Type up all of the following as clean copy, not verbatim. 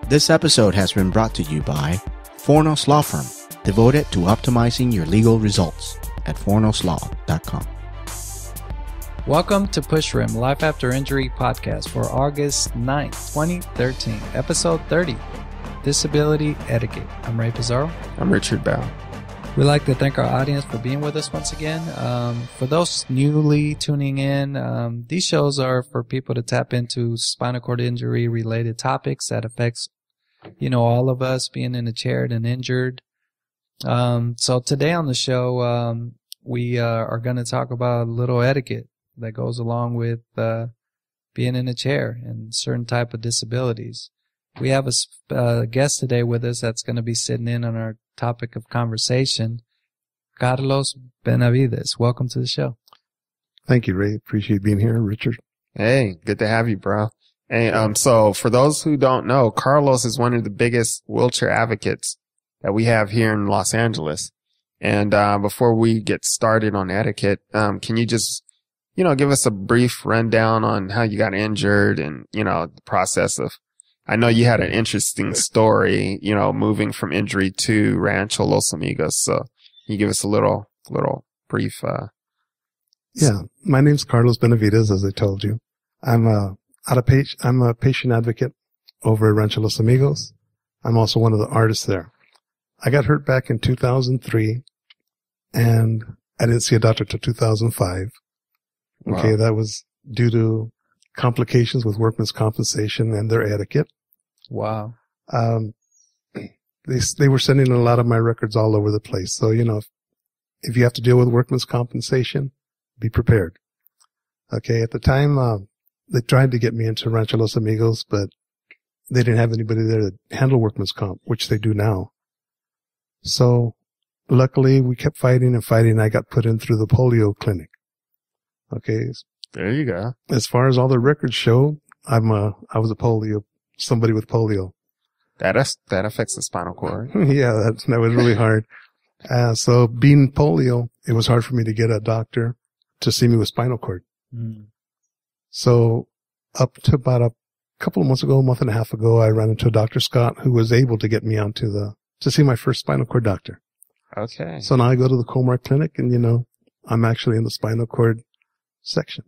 This episode has been brought to you by Fornos Law Firm, devoted to optimizing your legal results at fornoslaw.com. Welcome to Push Rim Life After Injury podcast for August 9th, 2013, episode 30, Disability Etiquette. I'm Ray PIZARRO. I'm Ricahrd BELL. We'd like to thank our audience for being with us once again. For those newly tuning in, these shows are for people to tap into spinal cord injury related topics that affects, all of us being in a chair and injured. So today on the show, we are going to talk about a little etiquette that goes along with being in a chair and certain type of disabilities. We have a guest today with us that's going to be sitting in on our topic of conversation, Carlos BENAVIDES. Welcome to the show. Thank you, Ray. Appreciate being here, Ricahrd. Hey, good to have you, bro. Hey, so for those who don't know, Carlos is one of the biggest wheelchair advocates that we have here in Los Angeles. And before we get started on etiquette, can you just, give us a brief rundown on how you got injured and, the process of, I know you had an interesting story, moving from injury to Rancho Los Amigos. So can you give us a little brief? Yeah. My name's Carlos BENAVIDES, as I told you. I'm a patient advocate over at Rancho Los Amigos. I'm also one of the artists there. I got hurt back in 2003 and I didn't see a doctor till 2005. Wow. Okay. That was due to complications with workman's compensation and their etiquette. Wow. They were sending a lot of my records all over the place. So, if you have to deal with workman's compensation, be prepared. Okay. At the time, they tried to get me into Rancho Los Amigos, but they didn't have anybody there to handle workman's comp, which they do now. So luckily we kept fighting and fighting. I got put in through the polio clinic. Okay. There you go. As far as all the records show, I was somebody with polio. That affects the spinal cord. Yeah, that was really hard. So being polio, it was hard for me to get a doctor to see me with spinal cord. Mm. So up to about a couple of months ago, a month and a half ago, I ran into Dr. Scott, who was able to get me to see my first spinal cord doctor. Okay. So now I go to the Comar Clinic and, I'm actually in the spinal cord section.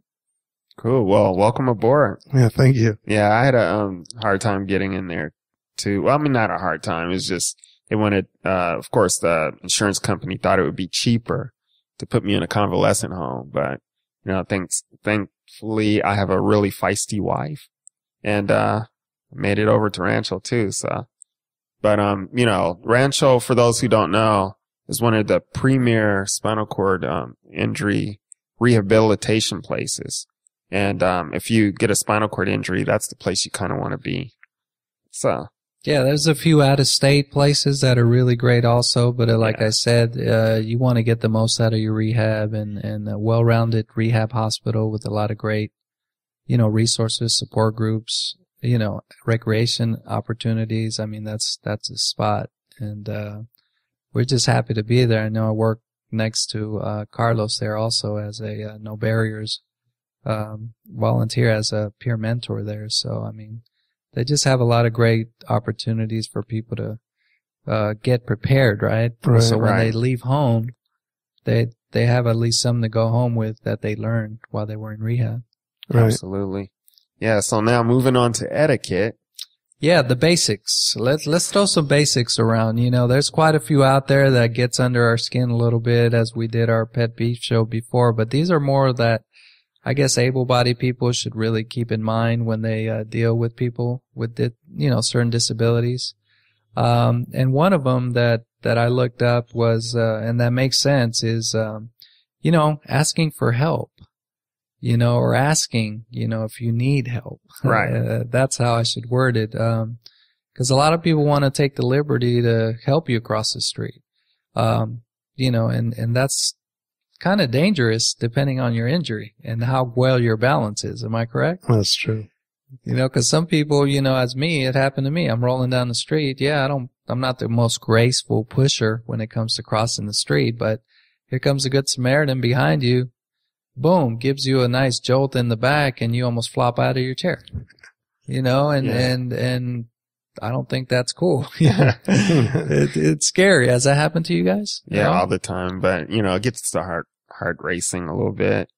Cool. Well, welcome aboard. Yeah, thank you. Yeah, I had a hard time getting in there too. Well, I mean, not a hard time. It's just they wanted, of course, the insurance company thought it would be cheaper to put me in a convalescent home. But, thankfully, I have a really feisty wife and made it over to Rancho too. So, but Rancho, for those who don't know, is one of the premier spinal cord injury rehabilitation places. And if you get a spinal cord injury, that's the place you kind of want to be. So yeah, there's a few out-of-state places that are really great also, but like I said, you want to get the most out of your rehab and a well-rounded rehab hospital with a lot of great, resources, support groups, recreation opportunities. I mean, that's a spot. And we're just happy to be there. I know I work next to Carlos there also as a No Barriers volunteer as a peer mentor there. So, I mean, they just have a lot of great opportunities for people to get prepared, right? So when they leave home, they have at least something to go home with that they learned while they were in rehab. Right. Absolutely. Yeah. So now moving on to etiquette. Yeah, the basics. Let's throw some basics around. There's quite a few out there that gets under our skin a little bit, as we did our pet beef show before, but these are more that I guess able-bodied people should really keep in mind when they deal with people with certain disabilities. And one of them that I looked up was, and that makes sense, is asking for help. Or asking, if you need help. Right. That's how I should word it. 'Cause a lot of people want to take the liberty to help you across the street. And that's kind of dangerous depending on your injury and how well your balance is. Am I correct? That's true. 'Cause some people, as me, it happened to me. I'm rolling down the street. Yeah, I'm not the most graceful pusher when it comes to crossing the street, but here comes a good Samaritan behind you. Boom, gives you a nice jolt in the back and you almost flop out of your chair. And I don't think that's cool. It's scary. Has that happened to you guys? Yeah, all the time. But, it gets the heart racing a little bit.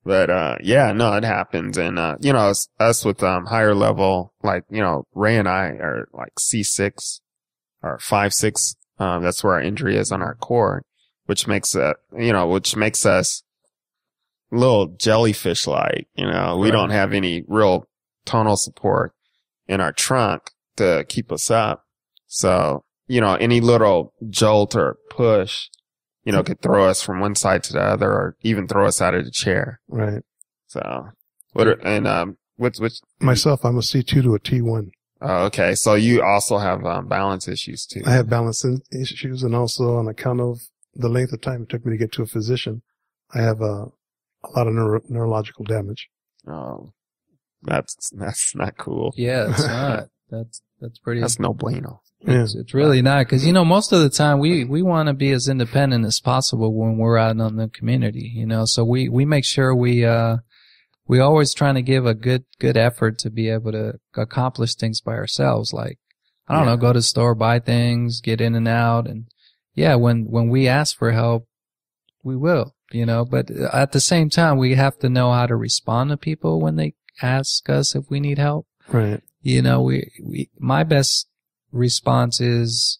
But, yeah, no, it happens. And, us with, higher level, like, Ray and I are like C6 or 5-6. That's where our injury is on our core, which makes us a little jellyfish-like. We don't have any real tonal support in our trunk to keep us up. So, any little jolt or push, could throw us from one side to the other or even throw us out of the chair. Right. So, which myself, I'm a C2 to a T1. Oh, okay. So you also have balance issues too. I have balance issues, and also on account of the length of time it took me to get to a physician, I have a lot of neurological damage. Oh, that's not cool. Yeah, it's not. That's pretty. That's no bueno. It's really not, because most of the time we want to be as independent as possible when we're out in the community. So we make sure we always trying to give a good effort to be able to accomplish things by ourselves. Like, I don't know, go to the store, buy things, get in and out. And when we ask for help, we will, but at the same time, we have to know how to respond to people when they ask us if we need help. Right. My best response is,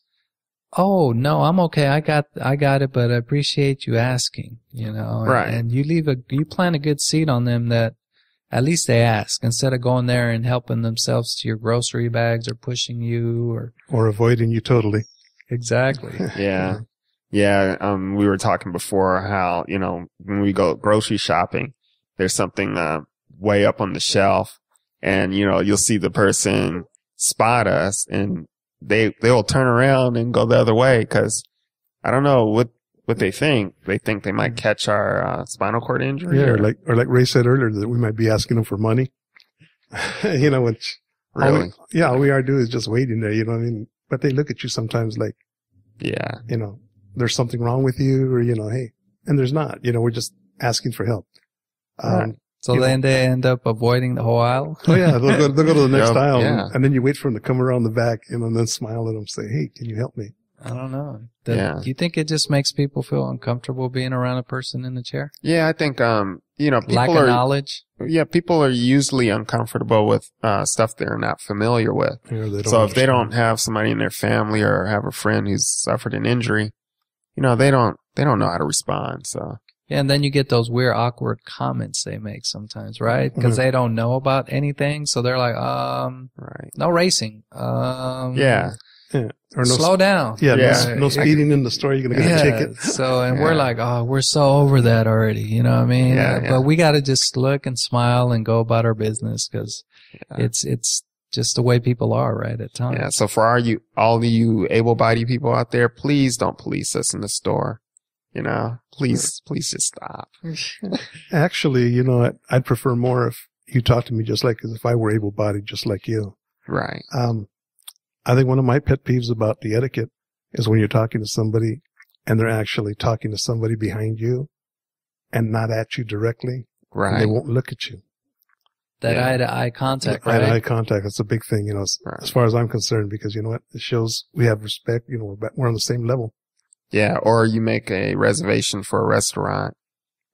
oh, no, I'm okay. I got it, but I appreciate you asking, Right. And you plant a good seed on them that at least they ask, instead of going there and helping themselves to your grocery bags or pushing you or avoiding you totally. Exactly. Yeah. Yeah. We were talking before how, when we go grocery shopping, there's something, way up on the shelf, and, you'll see the person spot us and they'll turn around and go the other way, because I don't know what they think. They think they might catch our spinal cord injury. Yeah, or like Ray said earlier, that we might be asking them for money. Which really, all we are doing is just waiting there. You know what I mean? But they look at you sometimes like, yeah, there's something wrong with you, or hey, and there's not. We're just asking for help. Right. So then they end up avoiding the whole aisle. Oh yeah, they'll go to the next aisle, yeah. and then you wait for them to come around the back, and then smile at them, say, "Hey, can you help me?" I don't know. Do Yeah. you think it just makes people feel uncomfortable being around a person in the chair? Yeah, I think, people Lack of knowledge? Yeah, people are usually uncomfortable with, stuff they're not familiar with. Yeah, So if they don't have somebody in their family or have a friend who's suffered an injury, they don't know how to respond. So. Yeah, and then you get those weird, awkward comments they make sometimes, right? Because they don't know about anything, so they're like, Right. no racing. Yeah. Yeah. Or Slow down. Yeah, Yeah. no speeding in the store. You're going to get a ticket. So, and we're like, oh, we're so over that already. You know what I mean? Yeah. But we got to just look and smile and go about our business, because it's just the way people are, right, at times. Yeah. So for all of you able-bodied people out there, please don't police us in the store. Please just stop. Actually, I'd prefer more if you talked to me just like as if I were able-bodied, just like you. Right. I think one of my pet peeves about the etiquette is when you're talking to somebody and they're actually talking to somebody behind you and not at you directly. Right. And they won't look at you. That eye-to-eye contact, right? Eye contact. That's a big thing, as far as I'm concerned, because you know what? It shows we have respect. We're on the same level. Yeah. Or you make a reservation for a restaurant,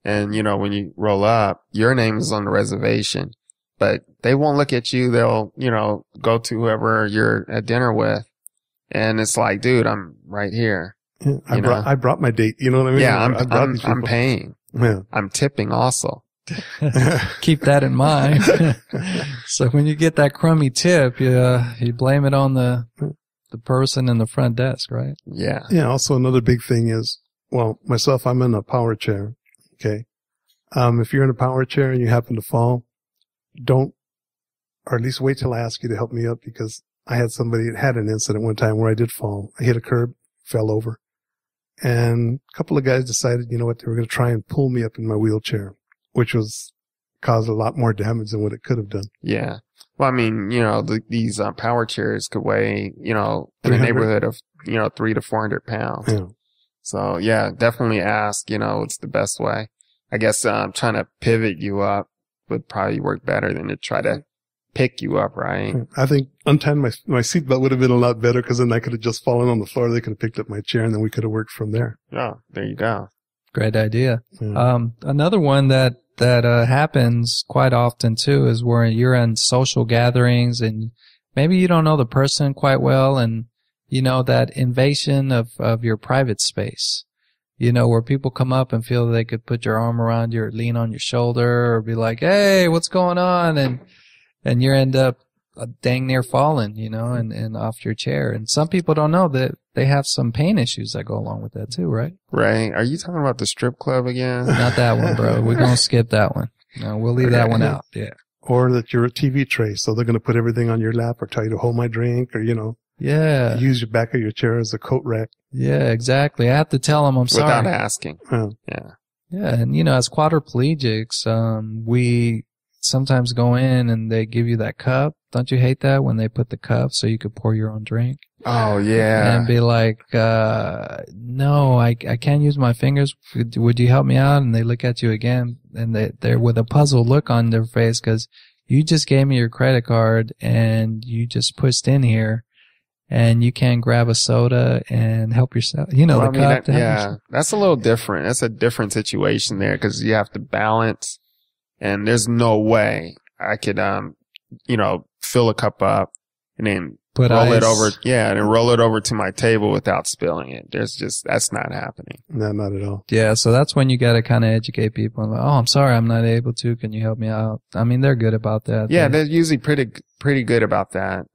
and, when you roll up, your name is on the reservation, but they won't look at you. They'll, go to whoever you're at dinner with. And it's like, dude, I'm right here. Yeah, I brought my date. You know what I mean? Yeah. I'm paying. Yeah. I'm tipping also. Keep that in mind. So when you get that crummy tip, you blame it on the person in the front desk, right? Yeah. Yeah. Also, another big thing is, myself, I'm in a power chair. Okay. If you're in a power chair and you happen to fall, or at least wait till I ask you to help me up, because I had somebody that had an incident one time where I did fall. I hit a curb, fell over, and a couple of guys decided, they were going to try and pull me up in my wheelchair, which caused a lot more damage than what it could have done. Yeah. Well, I mean, these power chairs could weigh, in the neighborhood of, 300 to 400 pounds. Yeah. So yeah, definitely ask, what's the best way. I guess, trying to pivot you up would probably work better than to try to pick you up, right? I think untying my seatbelt would have been a lot better, because then I could have just fallen on the floor. They could have picked up my chair, and then we could have worked from there. Oh, there you go. Great idea. Yeah. Another one that happens quite often too is where you're in social gatherings and maybe you don't know the person quite well, and that invasion of your private space. Where people come up and feel they could put your arm around you or lean on your shoulder or be like, "Hey, what's going on?" And you end up dang near falling, and off your chair. And some people don't know that they have some pain issues that go along with that too, right? Right. Are you talking about the strip club again? Not that one, bro. We're going to skip that one. No, we'll leave that one out. Yeah. Or that you're a TV tray, so they're going to put everything on your lap or tell you to hold my drink, or, Yeah. use your back of your chair as a coat rack. Yeah, exactly. I have to tell them I'm sorry. Without asking. Oh. Yeah. Yeah. And, as quadriplegics, we sometimes go in and they give you that cup. Don't you hate that when they put the cup so you could pour your own drink? Oh, yeah. And be like, no, I can't use my fingers. Would you help me out? And they look at you again and they're with a puzzled look on their face because you just gave me your credit card and you just pushed in here and you can't grab a soda and help yourself. That's a little different. That's a different situation there because you have to balance and there's no way I could, fill a cup up and then roll it over. Yeah. And then roll it over to my table without spilling it. That's not happening. No, not at all. Yeah. So that's when you got to kind of educate people. Like, oh, I'm sorry. I'm not able to. Can you help me out? I mean, they're good about that. Yeah. They're usually pretty good about that.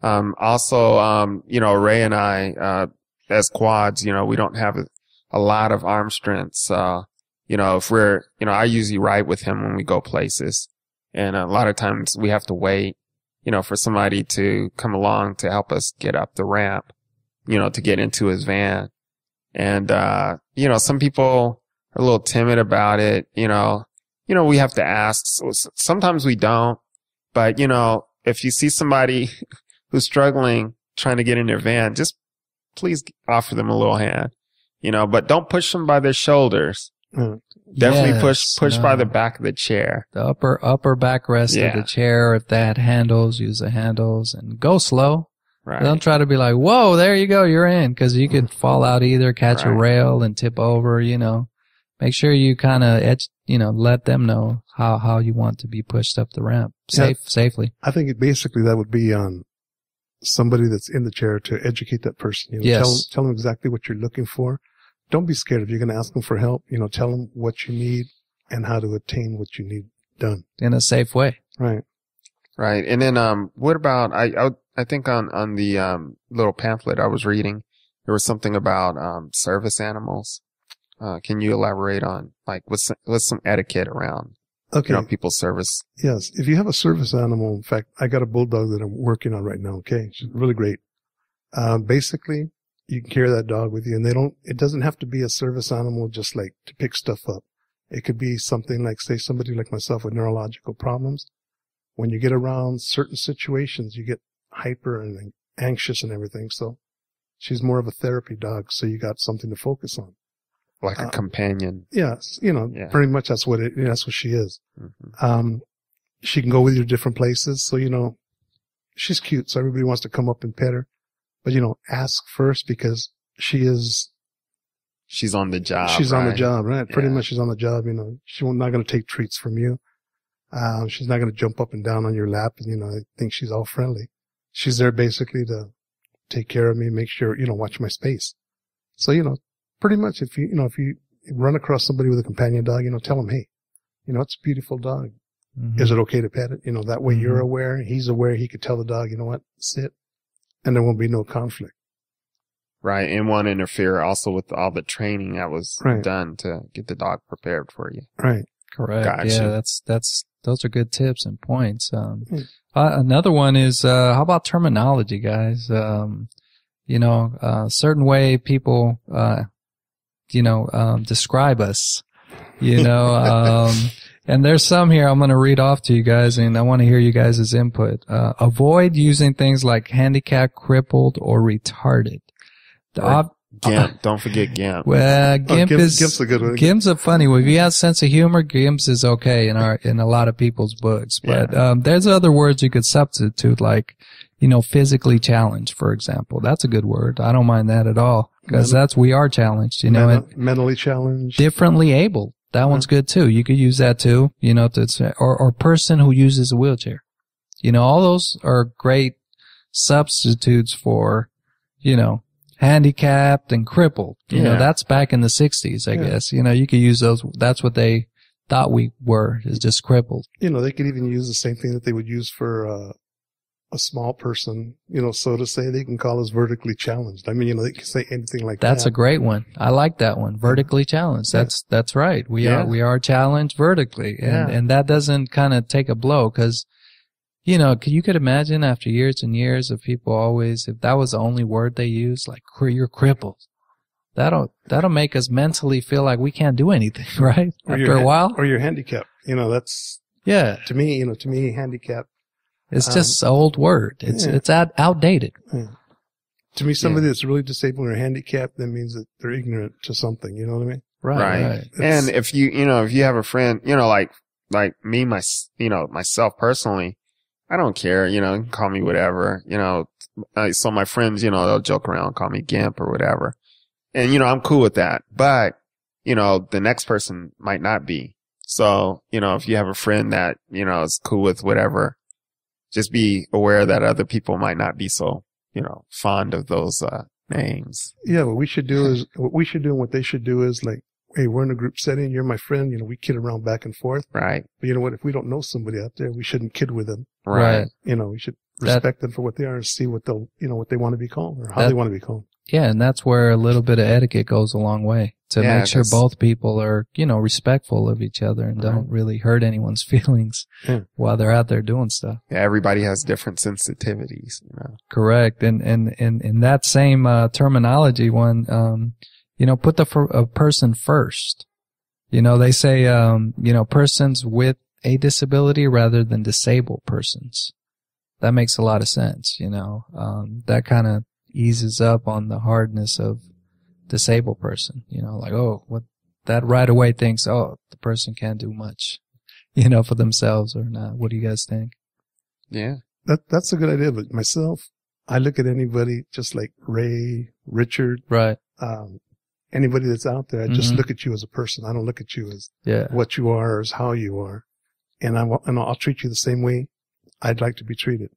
Also, Ray and I, as quads, we don't have a lot of arm strength. So, if we're, I usually ride with him when we go places. And a lot of times we have to wait, for somebody to come along to help us get up the ramp, to get into his van. And, some people are a little timid about it. We have to ask. So sometimes we don't. But, if you see somebody who's struggling trying to get in their van, just please offer them a little hand, but don't push them by their shoulders. Definitely push by the back of the chair. The upper backrest of the chair. If that handles, use the handles and go slow. Right. Don't try to be like, whoa, there you go, you're in. Cause you could fall out either, catch a rail and tip over, Make sure you kind of let them know how you want to be pushed up the ramp safely. I think basically that would be on somebody that's in the chair to educate that person. Yes. Tell them exactly what you're looking for. Don't be scared. If you're going to ask them for help, tell them what you need and how to attain what you need done. In a safe way. Right. Right. And then, what about, I think on the, little pamphlet I was reading, there was something about, service animals. Can you elaborate on, what's some etiquette around, people's service? Yes. If you have a service animal, in fact, I got a bulldog that I'm working on right now. Okay. She's really great. Basically, you can carry that dog with you and it doesn't have to be a service animal just like to pick stuff up. It could be something like, say, somebody like myself with neurological problems. When you get around certain situations, you get hyper and anxious and everything. So she's more of a therapy dog. So you got something to focus on. Like a companion. Yes. Pretty much that's what she is. Mm-hmm. She can go with you to different places. So, she's cute. So everybody wants to come up and pet her. But, ask first because she's on the job. She's on the job, right? Yeah. Pretty much she's on the job. She's not going to take treats from you. She's not going to jump up and down on your lap and, think she's all friendly. She's there basically to take care of me, make sure, watch my space. So, pretty much if you run across somebody with a companion dog, tell them, hey, it's a beautiful dog. Mm-hmm. Is it okay to pet it? That way you're aware, he's aware, he could tell the dog, sit. And there won't be no conflict. Right. And won't interfere also with all the training that was done to get the dog prepared for you. Right. Correct. Gotcha. Yeah, those are good tips and points. Another one is, how about terminology, guys? Certain way people, describe us, and there's some here I'm going to read off to you guys, and I want to hear you guys' input. Avoid using things like handicapped, crippled, or retarded. GIMP. Don't forget GIMP. Well, GIMP's a good one. GIMP's a funny one. If you have a sense of humor, GIMP's is okay in a lot of people's books. But, there's other words you could substitute, like, physically challenged, for example. That's a good word. I don't mind that at all. Because we are challenged, mentally challenged. Differently able. That one's good too. You could use that too, or person who uses a wheelchair. All those are great substitutes for, handicapped and crippled. That's back in the 60s, I guess. You could use those. That's what they thought we were, is just crippled. They could even use the same thing that they would use for, a small person, so to say. They can call us vertically challenged. I mean, they can say anything like that. That's a great one. I like that one. Vertically challenged. That's right. We are challenged vertically. And that doesn't kind of take a blow because, you could imagine after years and years of people always, if that was the only word they used, like, you're crippled. That'll make us mentally feel like we can't do anything, right? After a while. Or you're handicapped. That's, to me, handicapped. It's just an old word. It's outdated. Yeah. To me, somebody that's really disabled or handicapped, that means that they're ignorant to something. You know what I mean? Right. And if you have a friend, like me, myself personally, I don't care, you can call me whatever, so my friends, they'll joke around, call me GIMP or whatever. And, I'm cool with that. But, the next person might not be. So, if you have a friend that, is cool with whatever, just be aware that other people might not be so, fond of those, names. Yeah. What we should do and what they should do is like, hey, we're in a group setting. You're my friend. We kid around back and forth. Right. But you know what? If we don't know somebody out there, we shouldn't kid with them. Right. We should respect them for what they are and see what they'll, what they want to be called or how they want to be called. Yeah. And that's where a little bit of etiquette goes a long way to make sure both people are, respectful of each other and don't really hurt anyone's feelings while they're out there doing stuff. Yeah. Everybody has different sensitivities, Correct. And in that same, terminology one, put a person first. They say, persons with a disability rather than disabled persons. That makes a lot of sense, that kind of eases up on the hardness of disabled person, like, what that right away thinks, the person can't do much, for themselves or not. What do you guys think? Yeah. That's a good idea. But myself, I look at anybody just like Ray, Richard. Right. Anybody that's out there, I just look at you as a person. I don't look at you as what you are or as how you are. And I'll treat you the same way I'd like to be treated.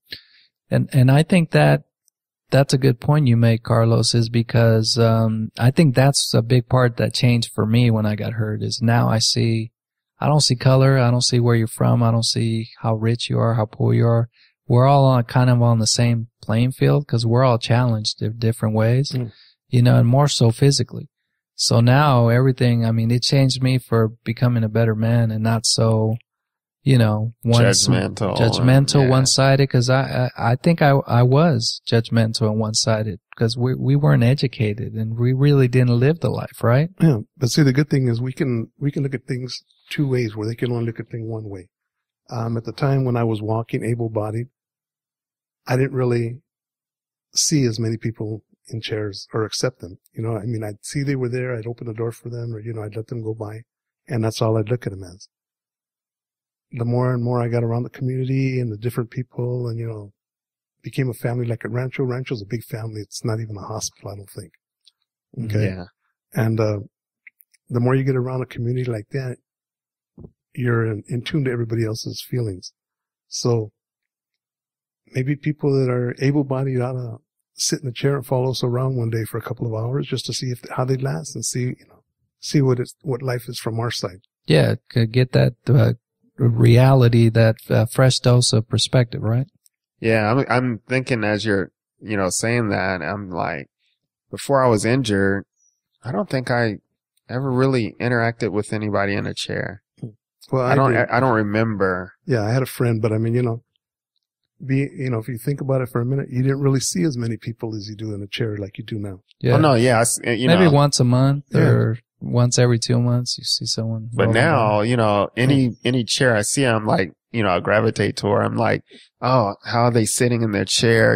And I think that's a good point you make, Carlos, is because, I think that's a big part that changed for me when I got hurt is now I don't see color. I don't see where you're from. I don't see how rich you are, how poor you are. We're all kind of on the same playing field because we're all challenged in different ways, and more so physically. So now everything, it changed me for becoming a better man and not so, judgmental, one-sided, because I think I was judgmental and one-sided because we weren't educated and we really didn't live the life, right? Yeah. But see, the good thing is we can look at things two ways where they can only look at things one way. At the time when I was walking able-bodied, I didn't really see as many people in chairs or accept them. I'd see they were there. I'd open the door for them or, I'd let them go by and that's all I'd look at them as. The more and more I got around the community and the different people and, became a family like at Rancho. Rancho's a big family. It's not even a hospital, I don't think. Okay. Yeah. And, the more you get around a community like that, you're in tune to everybody else's feelings. So maybe people that are able-bodied ought to sit in a chair and follow us around one day for a couple of hours just to see how they last and see what life is from our side. Yeah. Could get that, reality, that fresh dose of perspective, right? Yeah, I'm thinking as you're, saying that, I'm like, before I was injured, I don't think I ever really interacted with anybody in a chair. Well, I don't remember. Yeah, I had a friend, but if you think about it for a minute, you didn't really see as many people as you do in a chair like you do now. Yeah. Oh no, yeah, maybe once a month or once every 2 months you see someone. But now, any chair I see, I'm like, I gravitate toward. I'm like, oh, how are they sitting in their chair?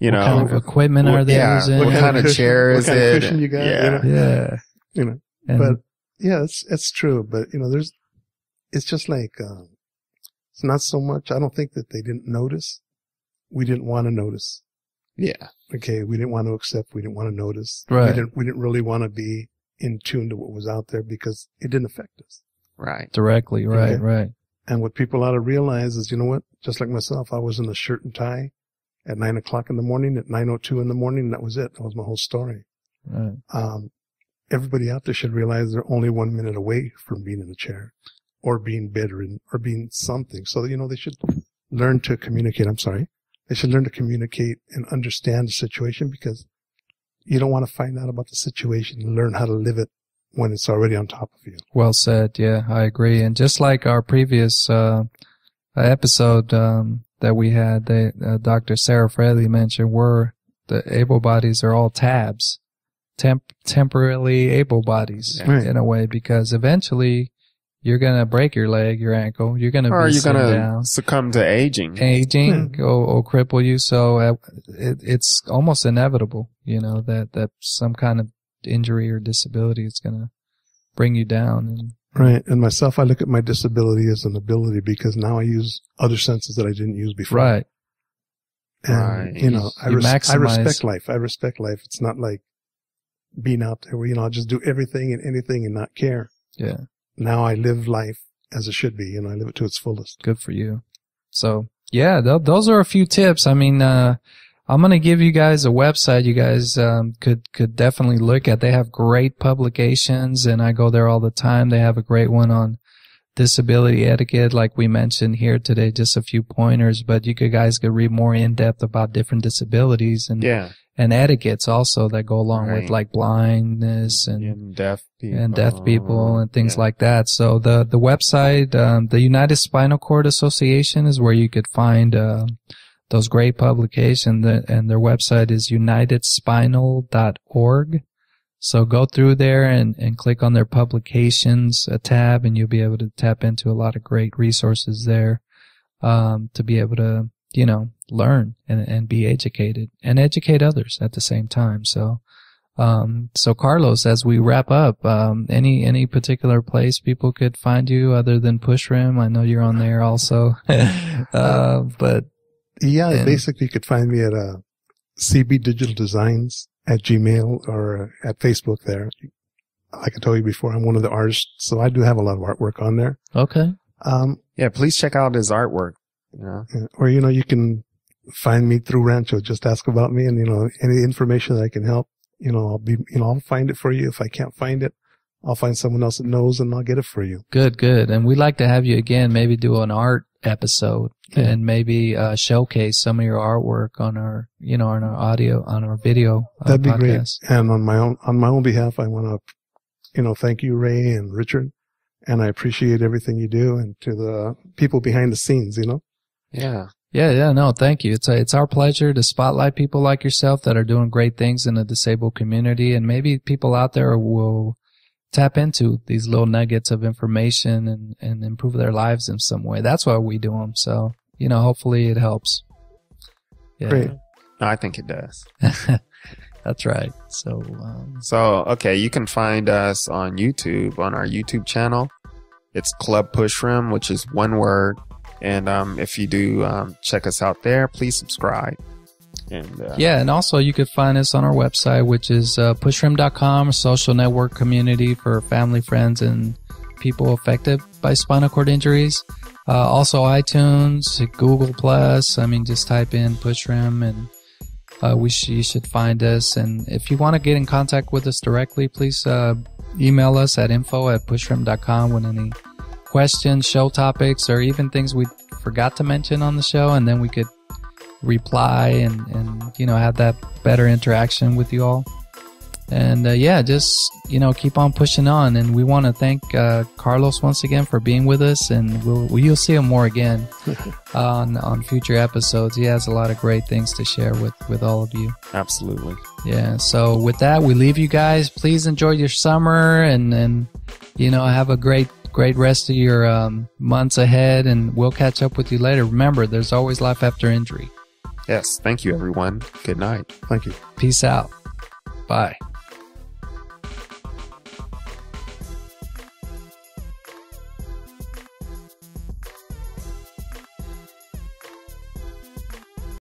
You know, what kind of equipment are they using? What kind of chair is it? What kind of cushion you got? Yeah. You know, but yeah, it's true. But, you know, it's just like, it's not so much. I don't think that they didn't notice. We didn't want to notice. Yeah. Okay. We didn't want to accept. We didn't want to notice. Right. We didn't really want to be in tune to what was out there because it didn't affect us. Right. Directly. Right. Okay. Right. And what people ought to realize is, you know what? Just like myself, I was in a shirt and tie at 9 o'clock in the morning, at 9:02 in the morning. And that was it. That was my whole story. Right. Everybody out there should realize they're only 1 minute away from being in a chair or being bedridden or being something. So, you know, they should learn to communicate. I'm sorry. They should learn to communicate and understand the situation because you don't want to find out about the situation and learn how to live it when it's already on top of you. Well said. Yeah, I agree. And just like our previous episode that we had, Dr. Sarah Fraley mentioned, the able bodies are all tabs, temporarily able bodies in a way, because eventually you're gonna break your leg, your ankle. You're gonna succumb to aging or cripple you. So it's almost inevitable, you know, that some kind of injury or disability is gonna bring you down. Right. And myself, I look at my disability as an ability because now I use other senses that I didn't use before. Right. And, you know, I respect life. I respect life. It's not like being out there where, you know, I'll just do everything and anything and not care. Yeah. Now I live life as it should be. You know, I live it to its fullest. Good for you. So, yeah, those are a few tips. I mean, I'm going to give you guys a website you guys could definitely look at. They have great publications, and I go there all the time. They have a great one on disability etiquette, like we mentioned here today, just a few pointers, but you guys could read more in depth about different disabilities and etiquettes also that go along with like blindness and deaf people and things like that. So the website, the United Spinal Cord Association, is where you could find those great publications, and their website is unitedspinal.org. So go through there and click on their publications tab, and you'll be able to tap into a lot of great resources there, to be able to, you know, learn and be educated and educate others at the same time. So, so Carlos, as we wrap up, any particular place people could find you other than Pushrim? I know you're on there also. But yeah, basically you could find me at, CB Digital Designs at Gmail or at Facebook there. Like I told you before, I'm one of the artists, so I do have a lot of artwork on there. Okay. Yeah, please check out his artwork. You know? Or, you know, you can find me through Rancho. Just ask about me, and, you know, any information that I can help, you know, I'll find it for you. If I can't find it, I'll find someone else that knows, and I'll get it for you. Good. And we'd like to have you again, maybe do an art episode and maybe showcase some of your artwork on our, you know, on our video. That'd be podcast. great. And on my own behalf, I want to, you know, thank you, Ray and Richard, and I appreciate everything you do, and to the people behind the scenes, you know. Yeah. No, thank you. It's our pleasure to spotlight people like yourself that are doing great things in the disabled community, and maybe people out there will tap into these little nuggets of information and improve their lives in some way. That's why we do them. So, you know, hopefully it helps. Yeah. Great. I think it does. That's right. So, okay, you can find us on YouTube, on our YouTube channel. It's Club Pushrim, which is one word. And if you do check us out there, please subscribe. And and also you could find us on our website, which is pushrim.com, a social network community for family, friends, and people affected by spinal cord injuries. Also iTunes, Google Plus. I mean, just type in Pushrim, and you should find us. And if you want to get in contact with us directly, please email us at info@pushrim.com with any questions, show topics, or even things we forgot to mention on the show, and then we could reply and you know, have that better interaction with you all. And just, you know, keep on pushing on. And we want to thank Carlos once again for being with us, and you'll see him more again on future episodes. He has a lot of great things to share with all of you. Absolutely. Yeah. So with that, we leave you guys. Please enjoy your summer, and you know, have a great rest of your months ahead, and we'll catch up with you later. Remember, there's always life after injury. Yes. Thank you, everyone. Good night. Thank you. Peace out. Bye.